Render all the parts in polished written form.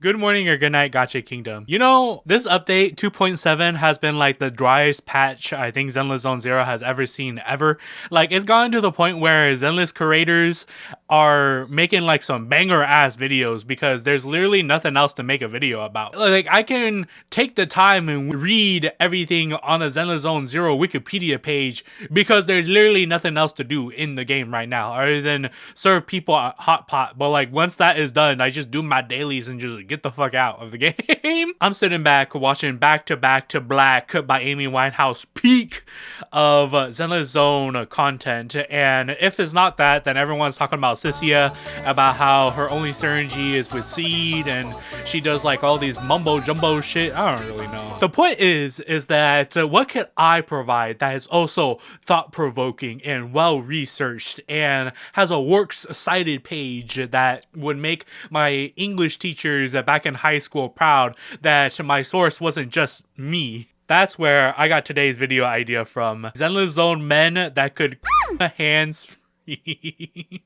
Good morning or good night, Gacha Kingdom. You know, this update 2.7 has been like the driest patch I think Zenless Zone Zero has ever seen ever. Like, it's gotten to the point where Zenless creators are making like some banger ass videos because there's literally nothing else to make a video about. Like, I can take the time and read everything on the Zenless Zone Zero Wikipedia page because there's literally nothing else to do in the game right now other than serve people a hot pot. But like, once that is done, I just do my dailies and just get the fuck out of the game. I'm sitting back watching Back to Back to Black by Amy Winehouse, peak of Zenless Zone content. And if it's not that, then everyone's talking about Cissia, about how her only synergy is with Seed, and she does like all these mumbo jumbo shit. I don't really know. The point is that what can I provide that is also thought-provoking and well-researched and has a works cited page that would make my English teachers back in high school proud that my source wasn't just me. That's where I got today's video idea from. Zenless Zone men that could hands free.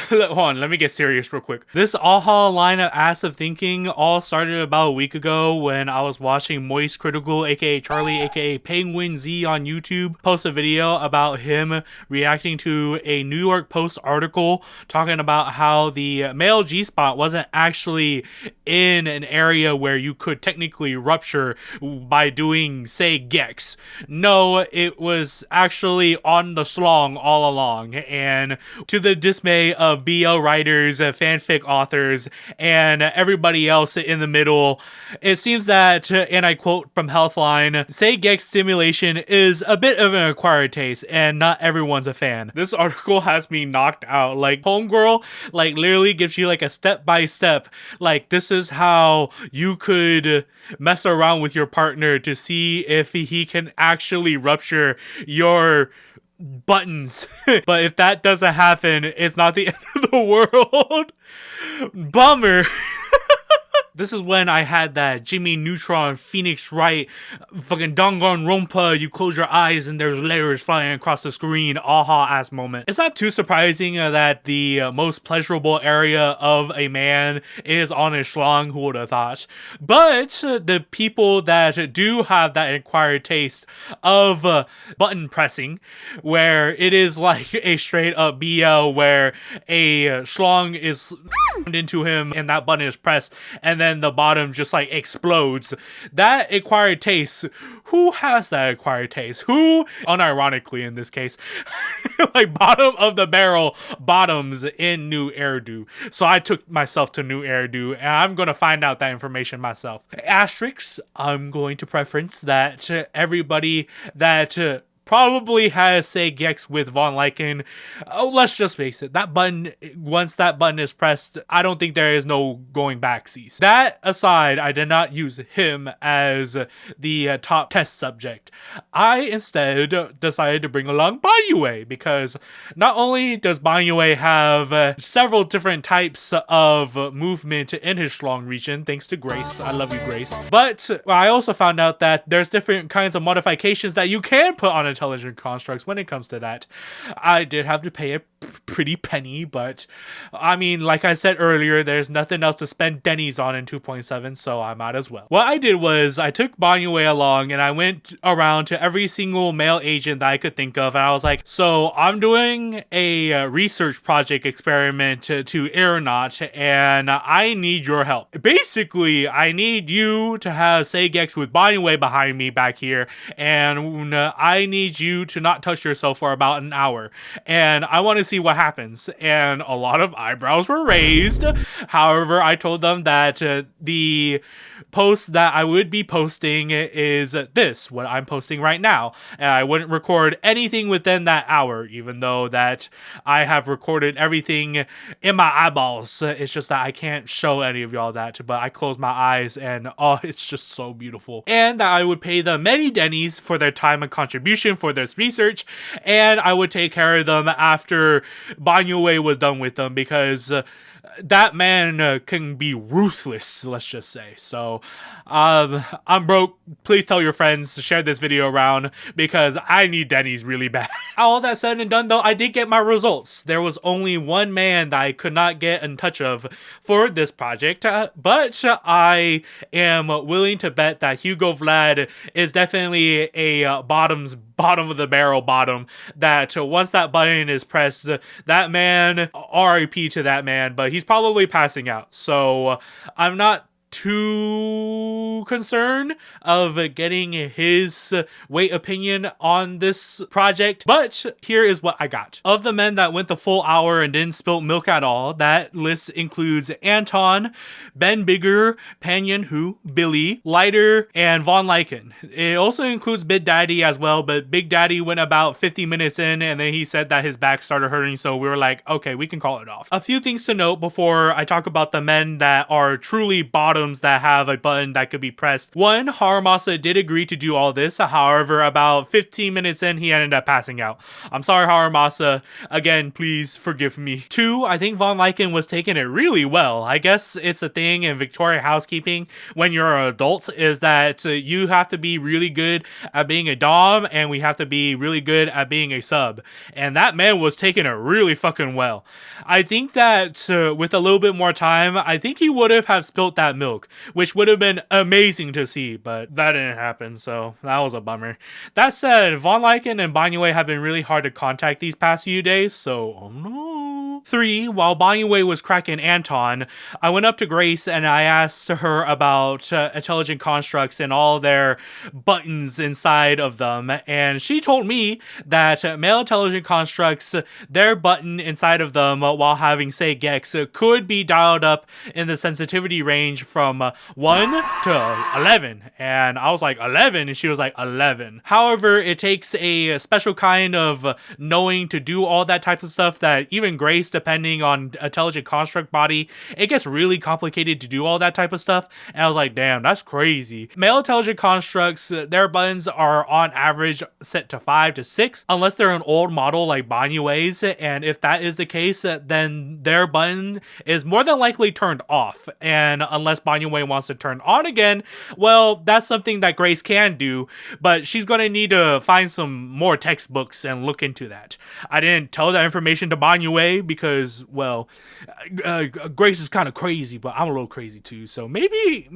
Hold on, let me get serious real quick. This aha line of ass of thinking all started about a week ago when I was watching Moist Critical, aka Charlie, aka Penguin Z on YouTube, post a video about him reacting to a New York Post article talking about how the male G-spot wasn't actually in an area where you could technically rupture by doing, say, gex. No, it was actually on the schlong all along, and to the dismay of BL writers, fanfic authors, and everybody else in the middle, it seems that, and I quote from Healthline, say gex stimulation is a bit of an acquired taste, and not everyone's a fan. This article has me knocked out. Like, Homegirl, like, literally gives you like a step-by-step, like, this is how you could mess around with your partner to see if he can actually rupture your buttons. But if that doesn't happen, it's not the end of the world. Bummer. This is when I had that Jimmy Neutron, Phoenix Wright, fucking Danganronpa, you close your eyes and there's letters flying across the screen, aha ass moment. It's not too surprising that the most pleasurable area of a man is on his schlong, who would have thought. But the people that do have that acquired taste of button pressing, where it is like a straight up BL where a schlong is into him and that button is pressed and then the bottom just like explodes. That acquired taste, who has that acquired taste? Who, unironically in this case, like bottom of the barrel bottoms in New Eridu. So I took myself to New Eridu and I'm going to find out that information myself. Asterisks, I'm going to preference that everybody that probably has, say, gex with Von Lycaon. Oh, let's just face it. That button, once that button is pressed, I don't think there is no going back cease. That aside, I did not use him as the top test subject. I instead decided to bring along banyue because not only does banyue have several different types of movement in his schlong region, thanks to Grace. I love you, Grace. But I also found out that there's different kinds of modifications that you can put on intelligent constructs when it comes to that. I did have to pay a pretty penny, but I mean, like I said earlier, there's nothing else to spend Denny's on in 2.7, so I might as well. What I did was I took banyue along and I went around to every single male agent that I could think of, and I was like, so I'm doing a research project experiment to aeronaut, and I need your help. Basically, I need you to have Seigex with banyue behind me back here, and I need you to not touch yourself for about an hour, and I want to see what happens. And a lot of eyebrows were raised. However, I told them that the post that I would be posting is this, what I'm posting right now, and I wouldn't record anything within that hour, even though that I have recorded everything in my eyeballs. It's just that I can't show any of y'all that, but I close my eyes and oh, it's just so beautiful. And that I would pay them many Denny's for their time and contribution for this research, and I would take care of them after banyue was done with them, because that man can be ruthless, let's just say. So I'm broke. Please tell your friends to share this video around because I need Denny's really bad. All that said and done though, I did get my results. There was only one man that I could not get in touch of for this project, but I am willing to bet that Hugo Vlad is definitely a bottom of the barrel bottom, that once that button is pressed, that man, RIP to that man, but he's probably passing out. So I'm not too concerned of getting his weight opinion on this project, but here is what I got. Of the men that went the full hour and didn't spill milk at all, that list includes Anton, Ben Bigger, Panyan Hu, Billy, Lighter, and Von Lycaon. It also includes Big Daddy as well, but Big Daddy went about 50 minutes in and then he said that his back started hurting, so we were like, okay, we can call it off. A few things to note before I talk about the men that are truly bottoms that have a button that could be pressed. One, Harumasa did agree to do all this, however, about 15 minutes in, he ended up passing out. I'm sorry, Harumasa. Again, please forgive me. Two, I think Von Lycaon was taking it really well. I guess it's a thing in Victoria housekeeping when you're an adult, is that you have to be really good at being a dom and we have to be really good at being a sub. And that man was taking it really fucking well. I think that with a little bit more time, I think he would have spilt that milk, which would have been amazing to see, but that didn't happen, so that was a bummer. That said, Von Lycaon and banyue have been really hard to contact these past few days, so oh no. 3, while banyue was cracking Anton, I went up to Grace and I asked her about intelligent constructs and all their buttons inside of them, and she told me that male intelligent constructs, their button inside of them while having say gex could be dialed up in the sensitivity range from 1 to 11, and I was like 11 and she was like 11. However, it takes a special kind of knowing to do all that type of stuff that even Grace, depending on intelligent construct body, it gets really complicated to do all that type of stuff, and I was like, damn, that's crazy. Male intelligent constructs, their buttons are on average set to 5 to 6 unless they're an old model like banyue's, and if that is the case, then their button is more than likely turned off, and unless banyue wants to turn on again, well, that's something that Grace can do, but she's going to need to find some more textbooks and look into that. I didn't tell that information to banyue because, well, Grace is kind of crazy, but I'm a little crazy too, so maybe.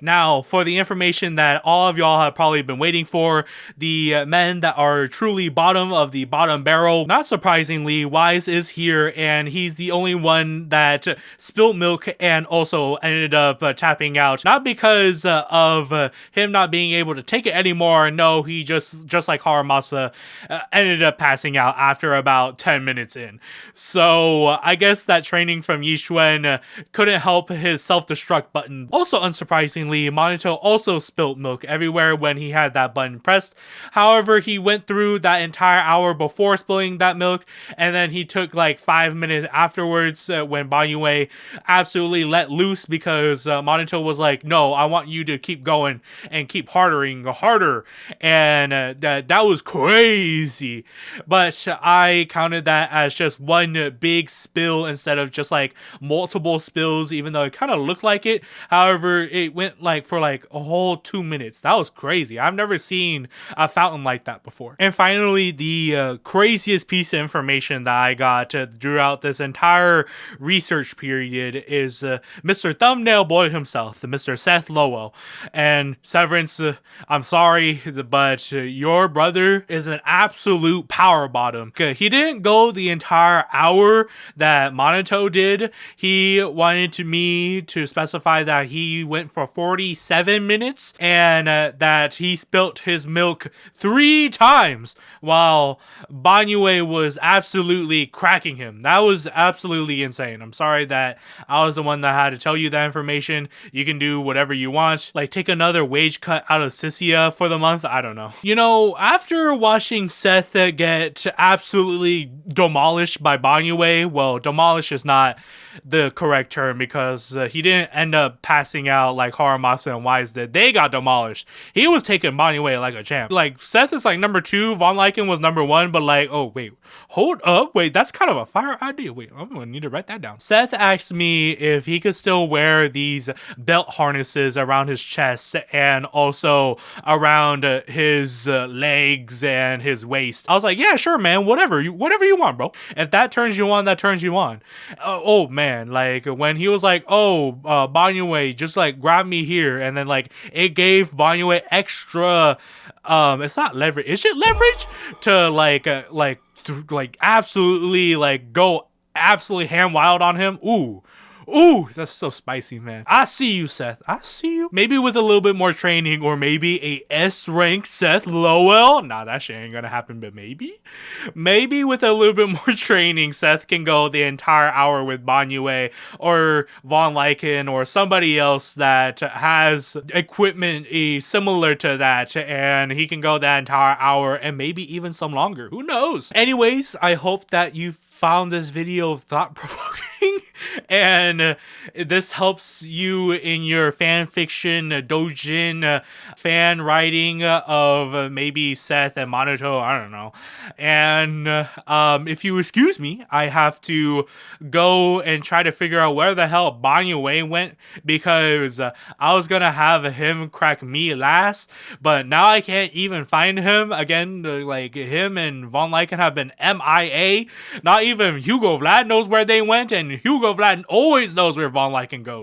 Now, for the information that all of y'all have probably been waiting for, the men that are truly bottom of the bottom barrel, not surprisingly, Wise is here, and he's the only one that spilled milk and also ended up tapping out. Not because of him not being able to take it anymore, no, he just like Harumasa, ended up passing out after about 10 minutes in. So, I guess that training from Yixuan couldn't help his self-destruct button. Also, unsurprisingly, Manato also spilt milk everywhere when he had that button pressed. However, he went through that entire hour before spilling that milk, and then he took like 5 minutes afterwards when banyue absolutely let loose because Manato was like, no, I want you to keep going and keep harder, and that was crazy. But I counted that as just one big spill instead of just like multiple spills, even though it kind of looked like it. However, it went like for like a whole 2 minutes. That was crazy. I've never seen a fountain like that before. And finally, the craziest piece of information that I got throughout this entire research period is Mr. Thumbnail Boy himself, the Mr. Seth Lowell. And Severance, I'm sorry, but your brother is an absolute power bottom. He didn't go the entire hour that Manato did. He wanted me to specify that he went for 47 minutes and that he spilt his milk 3 times while banyue was absolutely cracking him. That was absolutely insane. I'm sorry that I was the one that had to tell you that information. You can do whatever you want, like take another wage cut out of Cissia for the month. I don't know. You know, after watching Seth get absolutely demolished by banyue, well, demolished is not the correct term because he didn't end up passing out like Harumasa and Wise did. They got demolished. He was taking banyue like a champ. Like, Seth is like number 2, Von Lycaon was number 1, but like, oh wait, hold up, wait, that's kind of a fire idea. Wait, I'm gonna need to write that down. Seth asked me if he could still wear these belt harnesses around his chest and also around his legs and his waist. I was like, yeah, sure, man, whatever you want, bro. If that turns you on, that turns you on. Oh man, like when he was like, oh, banyue, just like grab me here, and then like it gave banyue extra, it's not leverage, is it leverage to like absolutely like go absolutely ham wild on him? Ooh, that's so spicy, man. I see you, Seth. I see you. Maybe with a little bit more training, or maybe a S-rank Seth Lowell. Nah, that shit ain't gonna happen, but maybe with a little bit more training, Seth can go the entire hour with banyue or Von Lycaon or somebody else that has equipment similar to that, and he can go that entire hour and maybe even some longer. Who knows? Anyways, I hope that you found this video thought-provoking and this helps you in your fan fiction doujin fan writing of maybe Seth and Manato, I don't know. And if you excuse me, I have to go and try to figure out where the hell banyue went, because I was gonna have him crack me last, but now I can't even find him again. Like, him and Von Lycaon have been MIA. Not even Hugo Vlad knows where they went, and Hugo Vlad always knows where Von Lycaon goes.